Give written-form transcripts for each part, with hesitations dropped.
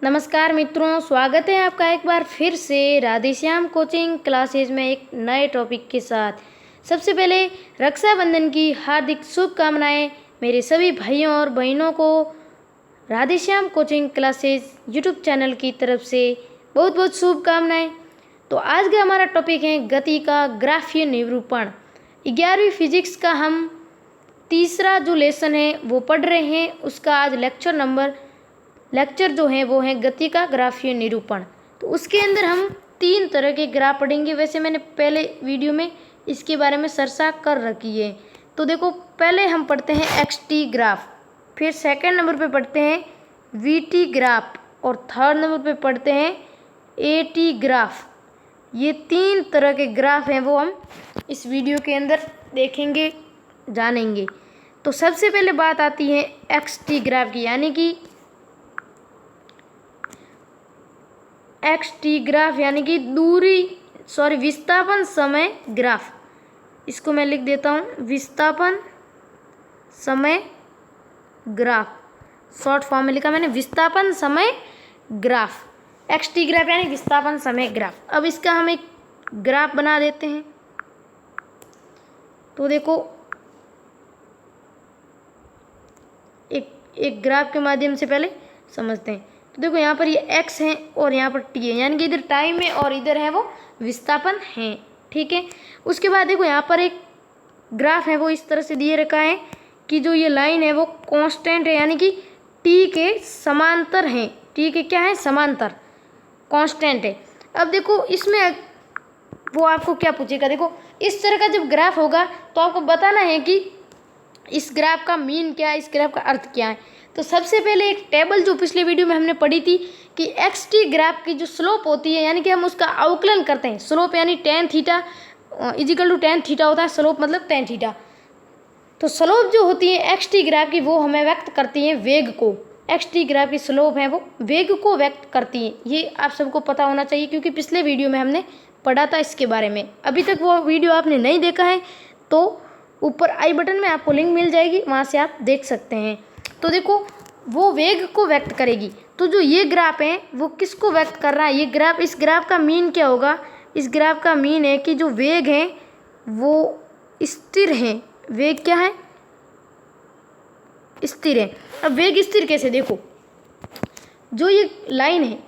नमस्कार मित्रों, स्वागत है आपका एक बार फिर से राधेश्याम कोचिंग क्लासेज में एक नए टॉपिक के साथ। सबसे पहले रक्षाबंधन की हार्दिक शुभकामनाएं मेरे सभी भाइयों और बहनों को Radheshyam coaching classes YouTube channel की तरफ से बहुत बहुत शुभकामनाएं। तो आज का हमारा टॉपिक है गति का ग्राफीय निरूपण। 11वीं फिजिक्स का हम तीसरा जो लेसन है वो पढ़ रहे हैं। उसका आज लेक्चर जो है वो है गति का ग्राफीय निरूपण। तो उसके अंदर हम 3 तरह के ग्राफ पढ़ेंगे। वैसे मैंने पहले वीडियो में इसके बारे में चर्चा कर रखी है। तो देखो, पहले हम पढ़ते हैं एक्स-टी ग्राफ, फिर सेकंड नंबर पे पढ़ते हैं वी-टी ग्राफ और थर्ड नंबर पे पढ़ते हैं ए-टी ग्राफ। ये 3 तरह के ग्राफ हैं वो हम इस वीडियो के अंदर देखेंगे, जानेंगे। तो सबसे पहले बात आती है एक्स-टी ग्राफ की, यानी कि एक्स-टी ग्राफ यानी कि विस्थापन समय ग्राफ। इसको मैं लिख देता हूँ विस्थापन समय ग्राफ। शॉर्ट फॉर्म में लिखा मैंने विस्थापन समय ग्राफ। एक्स-टी ग्राफ यानी विस्थापन समय ग्राफ। अब इसका हम एक ग्राफ बना देते हैं। तो देखो, एक ग्राफ के माध्यम से पहले समझते हैं। तो देखो, यहाँ पर ये एक्स है और यहाँ पर टी है, यानी कि इधर टाइम है और इधर है वो विस्थापन है। ठीक है। उसके बाद देखो, यहाँ पर एक ग्राफ है वो इस तरह से दिए रखा है कि जो ये लाइन है वो कांस्टेंट है, यानी कि टी के समांतर है। टी के क्या है? समांतर, कांस्टेंट है। अब देखो, इसमें वो आपको क्या पूछेगा, देखो इस तरह का जब ग्राफ होगा तो आपको बताना है कि इस ग्राफ का मीन क्या है, इस ग्राफ का अर्थ क्या है। तो सबसे पहले एक टेबल जो पिछले वीडियो में हमने पढ़ी थी कि एक्स-टी ग्राफ की जो स्लोप होती है, यानी कि हम उसका अवकलन करते हैं। स्लोप यानी tan theta equal to tan theta होता है। स्लोप मतलब tan थीटा। तो स्लोप जो होती है एक्स-टी ग्राफ की वो हमें व्यक्त करती है वेग को। एक्स-टी ग्राफ की स्लोप है वो वेग को व्यक्त करती है। ये आप सबको पता होना चाहिए, क्योंकि पिछले वीडियो में हमने पढ़ा था इसके बारे में। अभी तक वो वीडियो आपने नहीं देखा है तो ऊपर आई बटन में आपको लिंक मिल जाएगी, वहाँ से आप देख सकते हैं। तो देखो, वो वेग को व्यक्त करेगी। तो जो ये ग्राफ है वो किसको व्यक्त कर रहा है? ये ग्राफ, इस ग्राफ का मीन क्या होगा? इस ग्राफ का मीन है कि जो वेग है वो स्थिर है। वेग क्या है? स्थिर है। अब वेग स्थिर कैसे? देखो, जो ये लाइन है,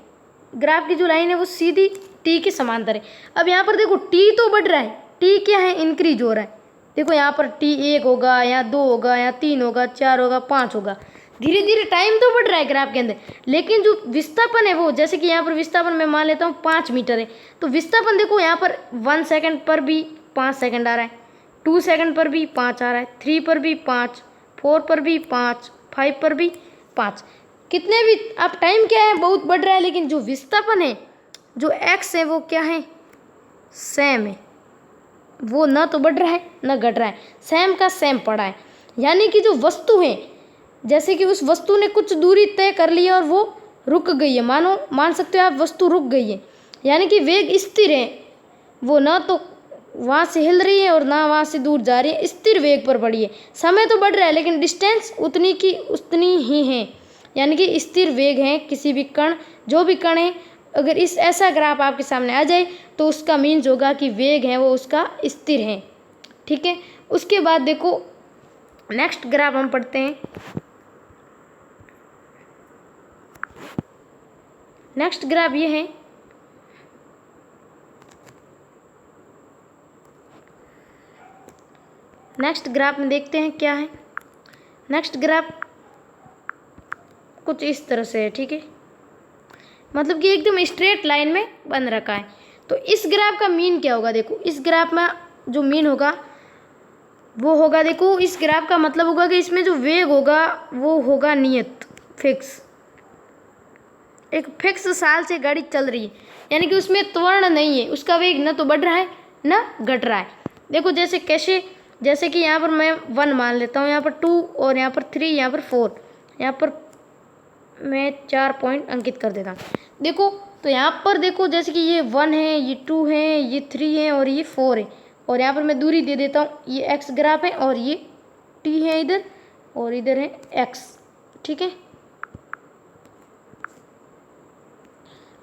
ग्राफ की जो लाइन है वो सीधी टी के समांतर है। अब यहाँ पर देखो, टी तो बढ़ रहा है, टी क्या है? इंक्रीज हो रहा है। देखो, यहाँ पर टी 1 होगा, यहाँ 2 होगा, यहाँ 3 होगा, 4 होगा, 5 होगा। धीरे धीरे टाइम तो बढ़ रहा है ग्राफ के अंदर, लेकिन जो विस्थापन है वो, जैसे कि यहाँ पर विस्थापन मैं मान लेता हूँ 5 मीटर है, तो विस्थापन देखो यहाँ पर 1 सेकंड पर भी 5 सेकंड आ रहा है, 2 सेकंड पर भी 5 आ रहा है, 3 पर भी 5, 4 पर भी 5, 5 पर भी 5। कितने भी अब टाइम क्या है, बहुत बढ़ रहा है, लेकिन जो विस्थापन है, जो एक्स है वो क्या है? सेम है। वो ना तो बढ़ रहा है ना घट रहा है, सेम का सेम पड़ा है। यानी कि जो वस्तु है, जैसे कि उस वस्तु ने कुछ दूरी तय कर ली है और वो रुक गई है, मान सकते हो आप, वस्तु रुक गई है, यानी कि वेग स्थिर है। वो ना तो वहाँ से हिल रही है और ना वहाँ से दूर जा रही है, स्थिर वेग पर बढ़ी है। समय तो बढ़ रहा है लेकिन डिस्टेंस उतनी की उतनी ही है, यानी कि स्थिर वेग है। किसी भी कण, जो भी कण है, अगर इस ऐसा ग्राफ आपके सामने आ जाए तो उसका मीन्स होगा कि वेग है वो उसका स्थिर है। ठीक है। उसके बाद देखो, नेक्स्ट ग्राफ हम पढ़ते हैं। नेक्स्ट ग्राफ ये है, नेक्स्ट ग्राफ में देखते हैं क्या है। नेक्स्ट ग्राफ कुछ इस तरह से है। ठीक है, मतलब कि एकदम स्ट्रेट लाइन में बन रखा है। तो इस ग्राफ का मीन क्या होगा? देखो, इस ग्राफ में जो मीन होगा वो होगा, देखो इस ग्राफ का मतलब होगा कि इसमें जो वेग होगा वो होगा नियत, फिक्स। एक फिक्स साल से गाड़ी चल रही है, यानी कि उसमें त्वरण नहीं है, उसका वेग ना तो बढ़ रहा है ना घट रहा है। देखो जैसे कैसे, जैसे कि यहाँ पर मैं 1 मान लेता हूँ, यहाँ पर 2 और यहाँ पर 3, यहाँ पर 4, यहाँ पर मैं 4 पॉइंट अंकित कर देता हूँ। देखो, तो यहाँ पर देखो, जैसे कि ये 1 है, ये 2 है, ये 3 है और ये 4 है, और यहाँ पर मैं दूरी दे देता हूँ। ये एक्स ग्राफ है और ये टी है इधर, और इधर है एक्स। ठीक है।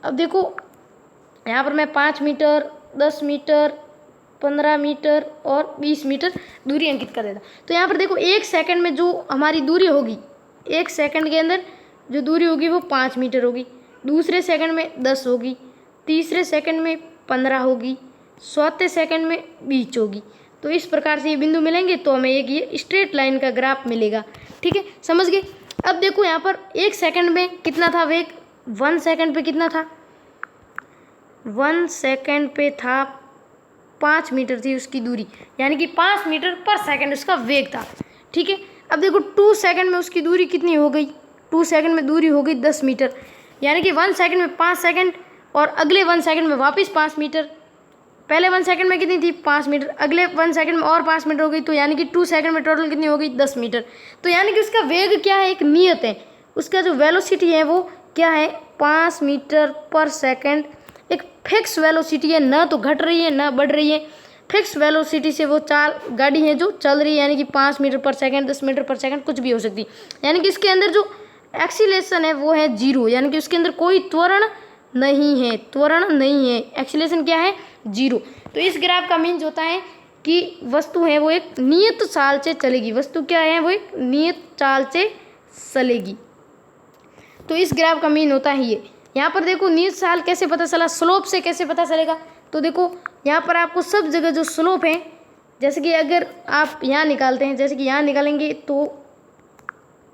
अब देखो यहाँ पर मैं 5 मीटर, 10 मीटर, 15 मीटर और 20 मीटर दूरी अंकित कर देता। तो यहाँ पर देखो 1 सेकंड में जो हमारी दूरी होगी, 1 सेकंड के अंदर जो दूरी होगी वो 5 मीटर होगी, दूसरे सेकंड में 10 होगी, तीसरे सेकंड में 15 होगी, चौथे सेकंड में 20 होगी। तो इस प्रकार से ये बिंदु मिलेंगे तो हमें एक ये स्ट्रेट लाइन का ग्राफ मिलेगा। ठीक है, समझ गए। अब देखो यहाँ पर 1 सेकंड में कितना था वेग, 1 सेकंड पे कितना था, 1 सेकंड पे था 5 मीटर थी उसकी दूरी, यानी कि 5 मीटर पर सेकंड उसका वेग था। ठीक है, अब देखो 2 सेकंड में उसकी दूरी कितनी हो गई, 2 सेकंड में दूरी हो गई 10 मीटर, यानी कि 1 सेकंड में 5 सेकंड और अगले 1 सेकंड में वापस 5 मीटर। पहले 1 सेकंड में कितनी थी 5 मीटर, अगले 1 सेकंड में और 5 मीटर हो गई, तो यानी कि 2 सेकंड में टोटल कितनी हो गई 10 मीटर। तो यानी कि उसका वेग क्या है, एक नियत है, उसका जो वेलोसिटी है वो क्या है 5 मीटर पर सेकंड, एक फिक्स वेलोसिटी है, ना तो घट रही है ना बढ़ रही है, फिक्स वेलोसिटी से वो गाड़ी है जो चल रही है, यानी कि 5 मीटर पर सेकंड, 10 मीटर पर सेकंड कुछ भी हो सकती है। यानी कि इसके अंदर जो एक्सीलरेशन है वो है 0, यानी कि उसके अंदर कोई त्वरण नहीं है, एक्सीलरेशन क्या है 0। तो इस ग्राफ का मीन्स होता है कि वस्तु है वो एक नियत चाल से चलेगी, वस्तु क्या है वो एक नियत चाल से चलेगी। तो इस ग्राफ का मीन होता है ये। यहाँ पर देखो नियत चाल कैसे पता चला, स्लोप से कैसे पता चलेगा। तो देखो यहाँ पर आपको सब जगह जो स्लोप है, जैसे कि अगर आप यहाँ निकालते हैं, जैसे कि यहाँ निकालेंगे तो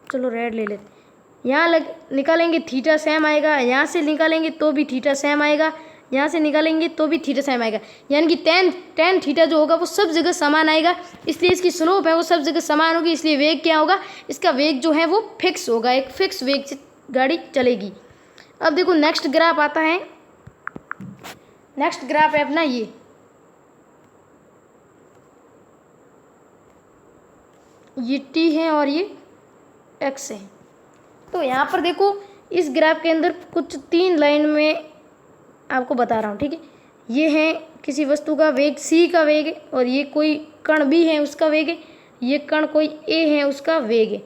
चलो रेड ले लेते, यहाँ निकालेंगे थीटा सेम आएगा, यहाँ से निकालेंगे तो भी थीटा सेम आएगा, यहाँ से निकालेंगे तो भी थीटा सेम आएगा, यानी कि टेन थीटा जो होगा वो सब जगह समान आएगा, इसलिए इसकी स्लोप है वो सब जगह समान होगी, इसलिए वेग क्या होगा, इसका वेग जो है वो फिक्स होगा, एक फिक्स वेग से गाड़ी चलेगी। अब देखो नेक्स्ट ग्राफ आता है, नेक्स्ट ग्राफ है अपना ये t है और ये x है। तो यहाँ पर देखो इस ग्राफ के अंदर कुछ 3 लाइन में आपको बता रहा हूँ। ठीक है, ये है किसी वस्तु का वेग c का वेग है, और ये कोई कण b है उसका वेग है, ये कण कोई a है उसका वेग है।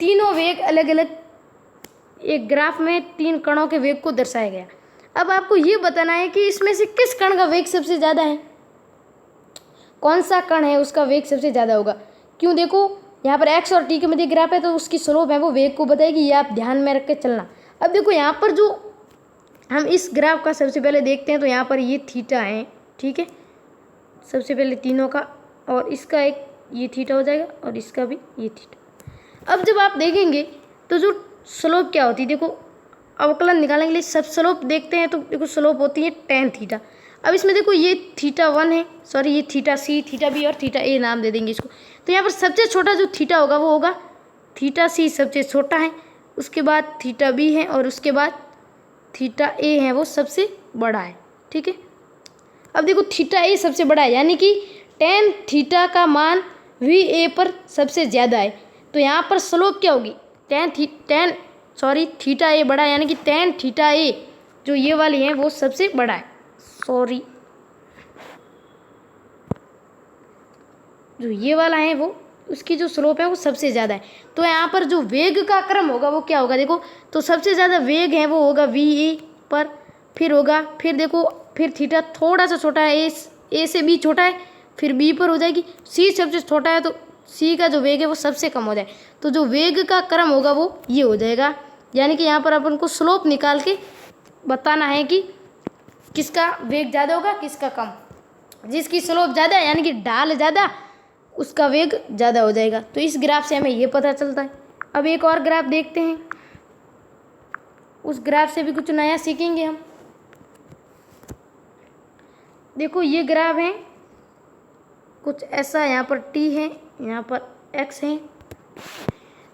तीनों वेग अलग अलग एक ग्राफ में 3 कणों के वेग को दर्शाया गया। अब आपको ये बताना है कि इसमें से किस कण का वेग सबसे ज़्यादा है, कौन सा कण है उसका वेग सबसे ज़्यादा होगा। क्यों, देखो यहाँ पर x और t के मध्य ग्राफ है तो उसकी स्लोप है वो वेग को बताएगी, ये आप ध्यान में रख के चलना। अब देखो यहाँ पर जो हम इस ग्राफ का सबसे पहले देखते हैं तो यहाँ पर ये थीटा है। ठीक है, सबसे पहले तीनों का, और इसका एक ये थीटा हो जाएगा और इसका भी ये थीटा। अब जब आप देखेंगे तो जो स्लोप क्या होती है, देखो अवकलन निकालने के लिए सब स्लोप देखते हैं तो देखो स्लोप होती है tan थीटा। अब इसमें देखो ये थीटा 1 है, सॉरी ये थीटा c, थीटा b और थीटा a नाम दे देंगे इसको। तो यहाँ पर सबसे छोटा जो थीटा होगा वो होगा थीटा c, सबसे छोटा है, उसके बाद थीटा b है और उसके बाद थीटा a है वो सबसे बड़ा है। ठीक है, अब देखो थीटा a सबसे बड़ा है, यानी कि tan थीटा का मान va पर सबसे ज़्यादा है, तो यहाँ पर स्लोप क्या होगी थीटा a बड़ा है, यानी कि tan थीटा a जो ये वाली है वो सबसे बड़ा है, जो ये वाला है वो उसकी जो स्लोप है वो सबसे ज़्यादा है। तो यहाँ पर जो वेग का क्रम होगा वो क्या होगा, देखो तो सबसे ज़्यादा वेग है वो होगा va पर, फिर होगा, फिर देखो फिर थीटा थोड़ा सा छोटा है, a से b छोटा है, फिर b पर हो जाएगी, c सबसे छोटा है तो c का जो वेग है वो सबसे कम हो जाए, तो जो वेग का क्रम होगा वो ये हो जाएगा। यानी कि यहाँ पर अपन को स्लोप निकाल के बताना है कि किसका वेग ज़्यादा होगा किसका कम। जिसकी स्लोप ज़्यादा है यानी कि ढाल ज़्यादा, उसका वेग ज़्यादा हो जाएगा। तो इस ग्राफ से हमें ये पता चलता है। अब एक और ग्राफ देखते हैं, उस ग्राफ से भी कुछ नया सीखेंगे हम। देखो ये ग्राफ है कुछ ऐसा, यहाँ पर t है, यहाँ पर x है।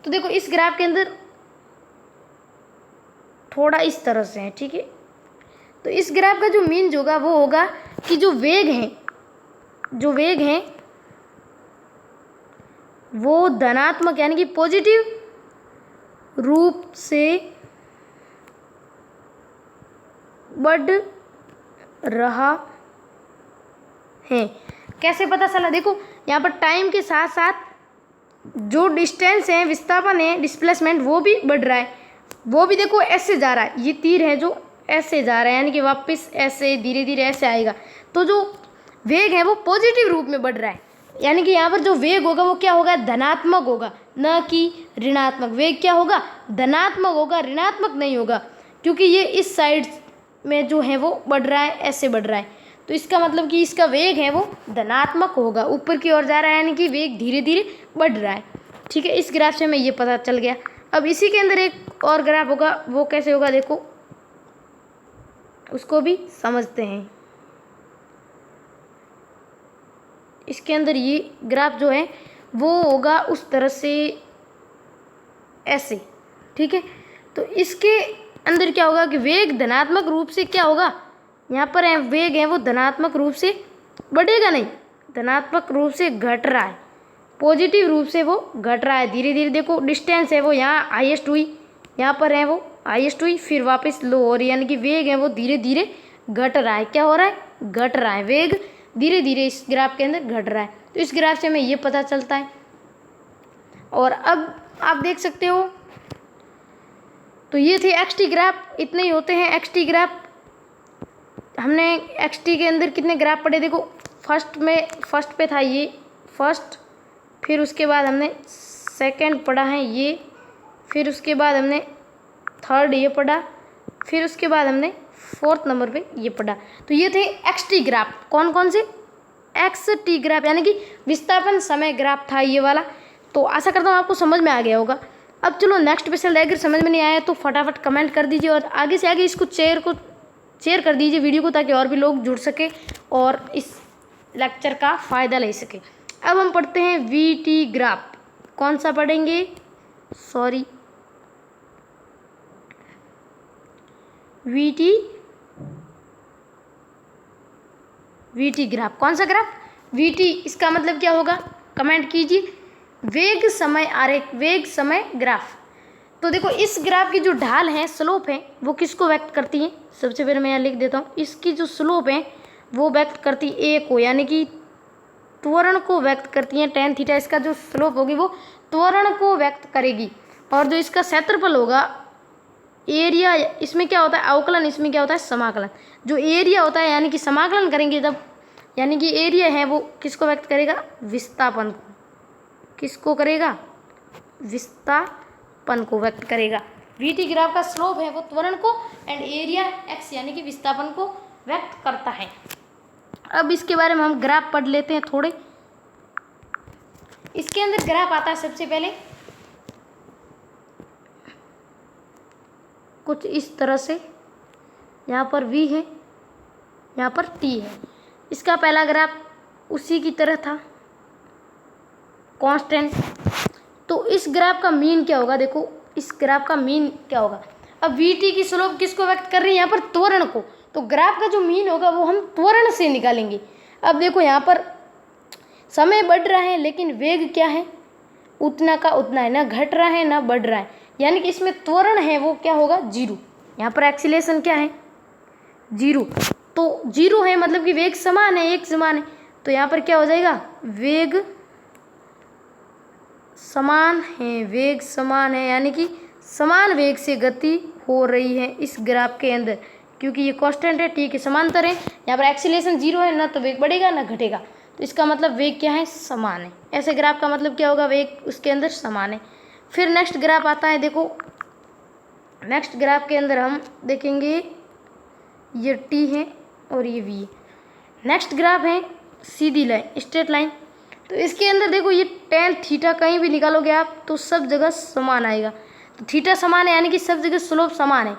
तो देखो इस ग्राफ के अंदर थोड़ा इस तरह से है। ठीक है, तो इस ग्राफ का जो मीन होगा वो होगा कि जो वेग है वो धनात्मक यानी कि पॉजिटिव रूप से बढ़ रहा है। कैसे पता चला, देखो यहाँ पर टाइम के साथ साथ जो डिस्टेंस है, विस्थापन है, डिस्प्लेसमेंट वो भी बढ़ रहा है, वो भी देखो ऐसे जा रहा है। ये तीर है जो ऐसे जा रहा है, यानी कि वापस ऐसे धीरे धीरे ऐसे आएगा। तो जो वेग है वो पॉजिटिव रूप में बढ़ रहा है, यानी कि यहाँ पर जो वेग होगा वो क्या होगा, धनात्मक होगा, न कि ऋणात्मक। वेग क्या होगा, धनात्मक होगा, ऋणात्मक नहीं होगा, क्योंकि ये इस साइड में जो है वो बढ़ रहा है, ऐसे बढ़ रहा है। तो इसका मतलब कि इसका वेग है वो धनात्मक होगा, ऊपर की ओर जा रहा है, यानी कि वेग धीरे धीरे बढ़ रहा है। ठीक है, इस ग्राफ से हमें ये पता चल गया। अब इसी के अंदर एक और ग्राफ होगा, वो कैसे होगा देखो, उसको भी समझते हैं। इसके अंदर ये ग्राफ जो है वो होगा उस तरह से ऐसे। ठीक है, तो इसके अंदर क्या होगा कि वेग धनात्मक रूप से क्या होगा, यहाँ पर है वेग है वो धनात्मक रूप से बढ़ेगा नहीं, धनात्मक रूप से घट रहा है, पॉजिटिव रूप से वो घट रहा है धीरे धीरे। देखो डिस्टेंस है वो यहाँ हाईएस्ट हुई, यहाँ पर है वो हाईएस्ट हुई, फिर वापस लो हो रही है, यानी कि वेग है वो धीरे धीरे घट रहा है। क्या हो रहा है, घट रहा है, वेग धीरे धीरे इस ग्राफ के अंदर घट रहा है। तो इस ग्राफ से हमें ये पता चलता है। और अब आप देख सकते हो, तो ये थे एक्सटी ग्राफ, इतने ही होते हैं एक्सटी ग्राफ। हमने एक्सटी के अंदर कितने ग्राफ पढ़े देखो, फर्स्ट पे था ये फर्स्ट, फिर उसके बाद हमने सेकंड पढ़ा है ये, फिर उसके बाद हमने थर्ड ये पढ़ा, फिर उसके बाद हमने फोर्थ नंबर पे ये पढ़ा। तो ये थे एक्सटी ग्राफ। कौन कौन से, एक्सटी ग्राफ, यानी कि विस्थापन समय ग्राफ था ये वाला। तो आशा करता हूँ आपको समझ में आ गया होगा। अब चलो नेक्स्ट क्वेश्चन, अगर समझ में नहीं आया तो फटाफट कमेंट कर दीजिए और आगे से आगे इसको शेयर कर दीजिए वीडियो को, ताकि और भी लोग जुड़ सके और इस लेक्चर का फ़ायदा ले सके। अब हम पढ़ते हैं वीटी ग्राफ। कौन सा पढ़ेंगे, सॉरी, वीटी ग्राफ। कौन सा ग्राफ, वीटी, इसका मतलब क्या होगा कमेंट कीजिए। वेग समय आरेख, वेग समय ग्राफ। तो देखो इस ग्राफ की जो ढाल है, स्लोप है, वो किसको व्यक्त करती है, सबसे पहले मैं यहाँ लिख देता हूँ। इसकी जो स्लोप है वो व्यक्त करती है ए को, यानी कि त्वरण को व्यक्त करती है। tan थीटा इसका जो स्लोप होगी वो त्वरण को व्यक्त करेगी। और जो इसका क्षेत्रफल होगा, एरिया, इसमें क्या होता है अवकलन, इसमें क्या होता है समाकलन। जो एरिया होता है यानी कि समाकलन करेंगे तब, यानी कि एरिया है वो किसको व्यक्त करेगा, विस्थापन को। किसको करेगा, विस्थापन को व्यक्त करेगा। वीटी ग्राफ का स्लोप है वो त्वरण को, एंड एरिया एक्स यानी कि विस्थापन को व्यक्त करता है। अब इसके बारे में हम ग्राफ पढ़ लेते हैं थोड़े। इसके अंदर ग्राफ आता है सबसे पहले कुछ इस तरह से, यहाँ पर v है, यहाँ पर t है। इसका पहला ग्राफ उसी की तरह था, कांस्टेंट। तो इस ग्राफ का मीन क्या होगा, देखो इस ग्राफ का मीन क्या होगा। अब वीटी की स्लोप किसको व्यक्त कर रही है, यहाँ पर त्वरण को। तो ग्राफ का जो मीन होगा वो हम त्वरण से निकालेंगे। अब देखो यहाँ पर समय बढ़ रहा है लेकिन वेग क्या है, उतना का उतना है, ना घट रहा है ना बढ़ रहा है, यानी कि इसमें त्वरण है वो क्या होगा, जीरो। यहाँ पर एक्सीलरेशन क्या है, जीरो। तो जीरो है मतलब कि वेग समान है, एक समान है। तो यहाँ पर क्या हो जाएगा, वेग समान है, वेग समान है, यानी कि समान वेग से गति हो रही है इस ग्राफ के अंदर, क्योंकि ये कांस्टेंट है, ठीक है, समांतर है। यहाँ पर एक्सीलरेशन जीरो है, ना तो वेग बढ़ेगा ना घटेगा। तो इसका मतलब वेग क्या है, समान है। ऐसे ग्राफ का मतलब क्या होगा, वेग उसके अंदर समान है। फिर नेक्स्ट ग्राफ आता है, देखो नेक्स्ट ग्राफ के अंदर हम देखेंगे ये टी है और ये वी है। नेक्स्ट ग्राफ है सीधी लाइन, स्ट्रेट लाइन। तो इसके अंदर देखो ये tan थीटा कहीं भी निकालोगे आप तो सब जगह समान आएगा। तो थीटा समान है यानी कि सब जगह स्लोप समान है।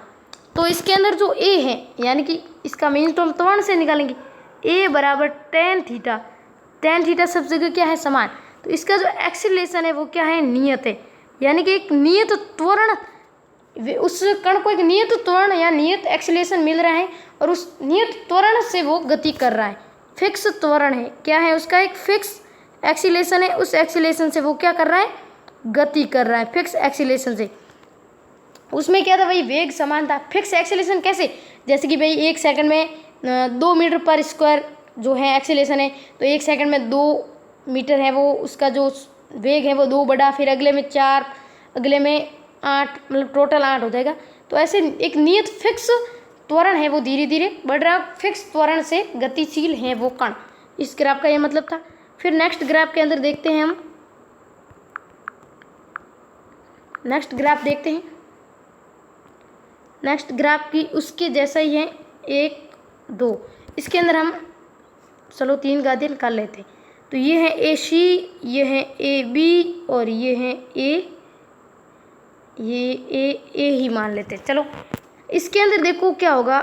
तो इसके अंदर जो a है यानी कि इसका मीन तो हम त्वरण से निकालेंगे, a बराबर tan थीटा सब जगह क्या है, समान। तो इसका जो एक्सीलरेशन है वो क्या है, नियत है, यानी कि एक नियत त्वरण, उस कण को एक नियत त्वरण या नियत एक्सीलरेशन मिल रहा है और उस नियत त्वरण से वो गति कर रहा है। फिक्स त्वरण है, क्या है उसका, एक फिक्स एक्सीलरेशन है, उस एक्सीलरेशन से वो क्या कर रहा है, गति कर रहा है, फिक्स एक्सीलरेशन से। उसमें क्या था भाई, वेग समान था। फिक्स एक्सीलरेशन कैसे, जैसे कि भाई 1 सेकंड में 2 मीटर पर स्क्वायर जो है एक्सीलरेशन है, तो 1 सेकंड में 2 मीटर है वो, उसका जो वेग है वो 2 बढ़ा, फिर अगले में 4, अगले में 8, मतलब टोटल 8 हो जाएगा। तो ऐसे एक नियत फिक्स त्वरण है वो धीरे धीरे बढ़ रहा है, फिक्स त्वरण से गतिशील है वो कण। इस ग्राफ का ये मतलब था। फिर नेक्स्ट ग्राफ के अंदर देखते हैं हम, नेक्स्ट ग्राफ देखते हैं। नेक्स्ट ग्राफ की उसके जैसा ही है 1 2, इसके अंदर हम चलो 3 गादियाँ निकाल लेते हैं। तो ये है AC, ये है AB और ये है A ही मान लेते हैं। चलो इसके अंदर देखो क्या होगा,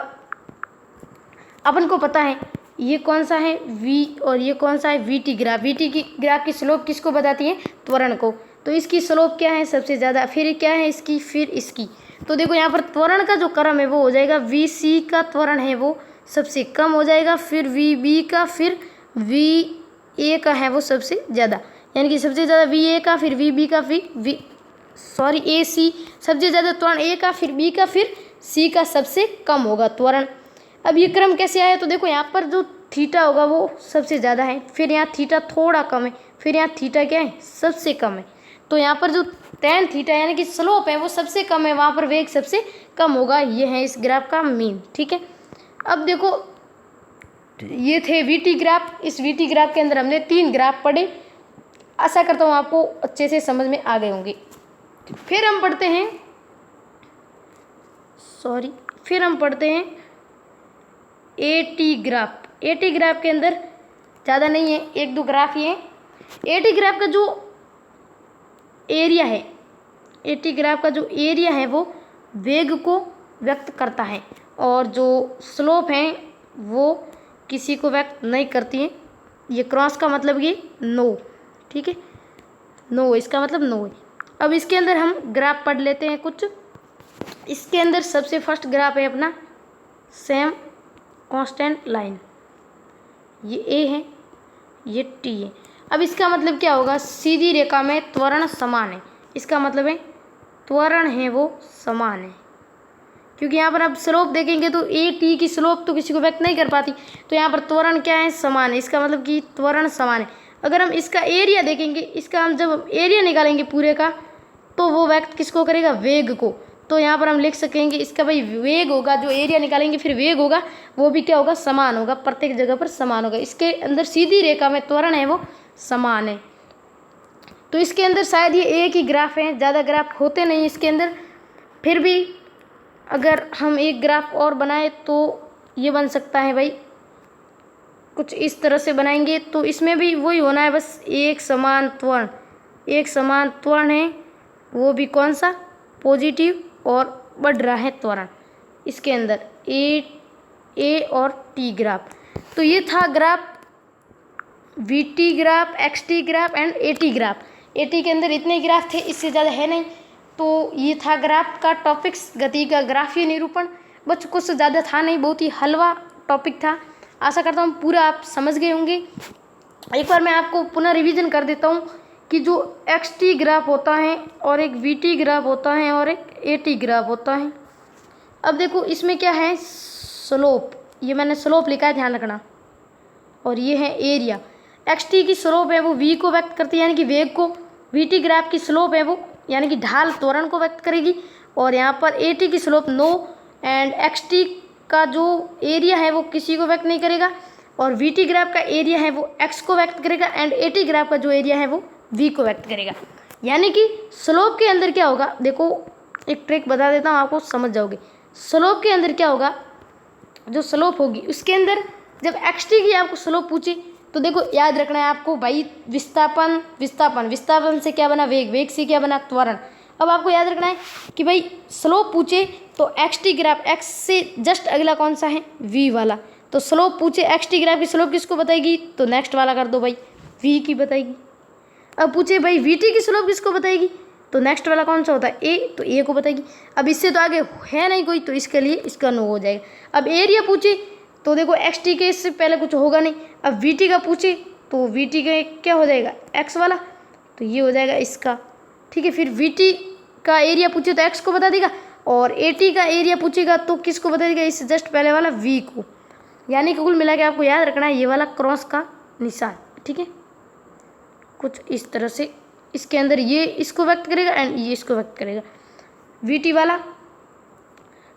अपन को पता है ये कौन सा है V और ये कौन सा है VT ग्राफ। VT की ग्राफ की स्लोप किसको बताती है, त्वरण को। तो इसकी स्लोप क्या है, सबसे ज़्यादा, फिर क्या है इसकी, फिर इसकी। तो देखो यहाँ पर त्वरण का जो क्रम है वो हो जाएगा, VC का त्वरण है वो सबसे कम हो जाएगा, फिर VB का, फिर VA का है वो सबसे ज़्यादा, यानी कि सबसे ज़्यादा VA का, फिर VB का, फिर AC सबसे ज़्यादा त्वरण A का, फिर B का, फिर C का सबसे कम होगा त्वरण। अब ये क्रम कैसे आया, तो देखो यहाँ पर जो थीटा होगा वो सबसे ज़्यादा है, फिर यहाँ थीटा थोड़ा कम है, फिर यहाँ थीटा क्या है, सबसे कम है। तो यहाँ पर जो tan थीटा यानी कि स्लोप है वो सबसे कम है, वहाँ पर वेग सबसे कम होगा। ये है इस ग्राफ का मीन। ठीक है, अब देखो ये थे VT ग्राफ। इस VT ग्राफ के अंदर हमने 3 ग्राफ पढ़े। आशा करता हूँ आपको अच्छे से समझ में आ गए होंगे। फिर हम पढ़ते हैं AT ग्राफ। AT ग्राफ के अंदर ज़्यादा नहीं है, 1-2 ग्राफ ही है। AT ग्राफ का जो एरिया है, AT ग्राफ का जो एरिया है वो वेग को व्यक्त करता है, और जो स्लोप है वो किसी को व्यक्त नहीं करती है। ये क्रॉस का मतलब ये नो, ठीक है, नो, इसका मतलब नो है। अब इसके अंदर हम ग्राफ पढ़ लेते हैं कुछ। इसके अंदर सबसे फर्स्ट ग्राफ है अपना सेम कांस्टेंट लाइन, ये A है, ये T है। अब इसका मतलब क्या होगा, सीधी रेखा में त्वरण समान है। इसका मतलब है त्वरण है वो समान है, क्योंकि यहाँ पर आप स्लोप देखेंगे तो AT की स्लोप तो किसी को व्यक्त नहीं कर पाती, तो यहाँ पर त्वरण क्या है, समान है। इसका मतलब कि त्वरण समान है। अगर हम इसका एरिया देखेंगे, इसका हम जब एरिया निकालेंगे पूरे का, तो वो व्यक्त किसको करेगा, वेग को। तो यहाँ पर हम लिख सकेंगे इसका भाई वेग होगा, जो एरिया निकालेंगे फिर वेग होगा, वो भी क्या होगा, समान होगा, प्रत्येक जगह पर समान होगा। इसके अंदर सीधी रेखा में त्वरण है वो समान है। तो इसके अंदर शायद ये एक ही ग्राफ है, ज़्यादा ग्राफ होते नहीं इसके अंदर। फिर भी अगर हम एक ग्राफ और बनाए तो ये बन सकता है भाई, कुछ इस तरह से बनाएंगे। तो इसमें भी वही होना है, बस एक समान त्वरण, एक समान त्वरण है, वो भी कौन सा, पॉजिटिव, और बढ़ रहा है त्वरण। इसके अंदर A और T ग्राफ। तो ये था graph VT graph, XT graph and AT graph. AT के अंदर इतने ग्राफ थे, इससे ज़्यादा है नहीं। तो ये था ग्राफ का टॉपिक्स, गति का ग्राफीय निरूपण। बस कुछ ज़्यादा था नहीं, बहुत ही हलवा टॉपिक था। आशा करता हूँ पूरा आप समझ गए होंगे। एक बार मैं आपको पुनः रिवीजन कर देता हूँ कि जो XT ग्राफ होता है और एक VT ग्राफ होता है और एक AT ग्राफ होता है। अब देखो इसमें क्या है, स्लोप, ये मैंने स्लोप लिखा है, ध्यान रखना। और ये है एरिया। XT की स्लोप है वो V को व्यक्त करती है, यानी कि वेग को। VT ग्राफ की स्लोप है वो यानी कि ढाल, त्वरण को व्यक्त करेगी। और यहाँ पर AT की स्लोप नो, एंड XT का जो एरिया है वो किसी को व्यक्त नहीं करेगा, और VT ग्राफ का एरिया है वो x को व्यक्त करेगा, एंड AT ग्राफ का जो एरिया है वो v को व्यक्त करेगा। यानी कि स्लोप के अंदर क्या होगा, देखो एक ट्रिक बता देता हूँ, आपको समझ जाओगे। स्लोप के अंदर क्या होगा, जो स्लोप होगी उसके अंदर जब XT की आपको स्लोप पूछे तो देखो याद रखना है आपको भाई, विस्थापन, विस्थापन, विस्थापन से क्या बना, वेग, वेग से क्या बना, त्वरण। अब आपको याद रखना है कि भाई स्लोप पूछे तो XT ग्राफ, x से जस्ट अगला कौन सा है, v वाला। तो स्लोप पूछे XT ग्राफ की स्लोप किसको बताएगी, तो नेक्स्ट वाला कर दो भाई, v की बताएगी। अब पूछे भाई VT की स्लोप किसको बताएगी, तो नेक्स्ट वाला कौन सा होता है, a, तो a को बताएगी। अब इससे तो आगे है नहीं कोई, तो इसके लिए इसका नो हो जाएगा। अब एरिया पूछे तो देखो XT के इससे पहले कुछ होगा नहीं। अब VT का पूछे तो VT का क्या हो जाएगा, x वाला, तो ये हो जाएगा इसका, ठीक है। फिर VT का एरिया पूछे तो x को बता देगा, और AT का एरिया पूछेगा तो किसको बता देगा, इससे जस्ट पहले वाला v को। यानी कि कुल मिला के आपको याद रखना है ये वाला क्रॉस का निशान, ठीक है। कुछ इस तरह से इसके अंदर ये इसको व्यक्त करेगा एंड ये इसको व्यक्त करेगा, VT वाला।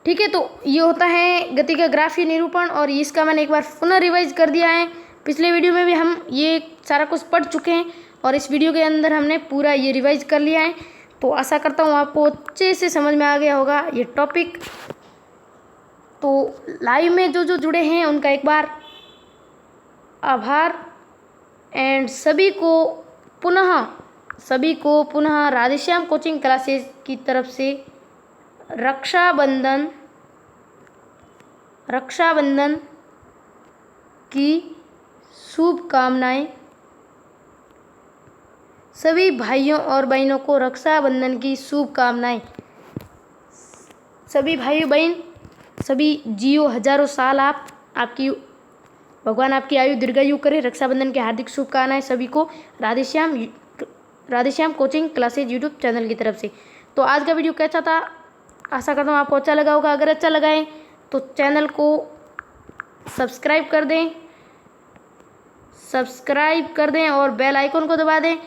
ठीक है, तो ये होता है गति का ग्राफीय निरूपण, और इसका मैंने एक बार पुनः रिवाइज कर दिया है। पिछले वीडियो में भी हम ये सारा कुछ पढ़ चुके हैं और इस वीडियो के अंदर हमने पूरा ये रिवाइज कर लिया है। तो आशा करता हूँ आपको अच्छे से समझ में आ गया होगा ये टॉपिक। तो लाइव में जो जुड़े हैं उनका एक बार आभार, एंड सभी को पुनः राधेश्याम कोचिंग क्लासेस की तरफ से रक्षाबंधन की शुभकामनाएं। सभी भाइयों और बहनों को रक्षाबंधन की शुभकामनाएं। सभी भाई बहन, सभी जियो हजारों साल, आपकी भगवान आपकी आयु दीर्घायु करे। रक्षाबंधन की हार्दिक शुभकामनाएं सभी को Radheshyam coaching classes YouTube channel की तरफ से। तो आज का वीडियो कैसा था, आशा करता हूँ आपको अच्छा लगा होगा। अगर अच्छा लगा है तो चैनल को सब्सक्राइब कर दें और बेल आइकन को दबा दें,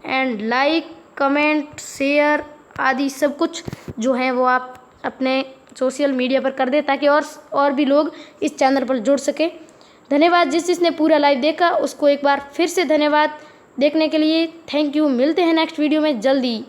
एंड लाइक, कमेंट, शेयर आदि सब कुछ जो है वो आप अपने सोशल मीडिया पर कर दें, ताकि और भी लोग इस चैनल पर जुड़ सके। धन्यवाद जिसने पूरा लाइव देखा उसको एक बार फिर से धन्यवाद देखने के लिए। Thank you. मिलते हैं नेक्स्ट वीडियो में जल्दी।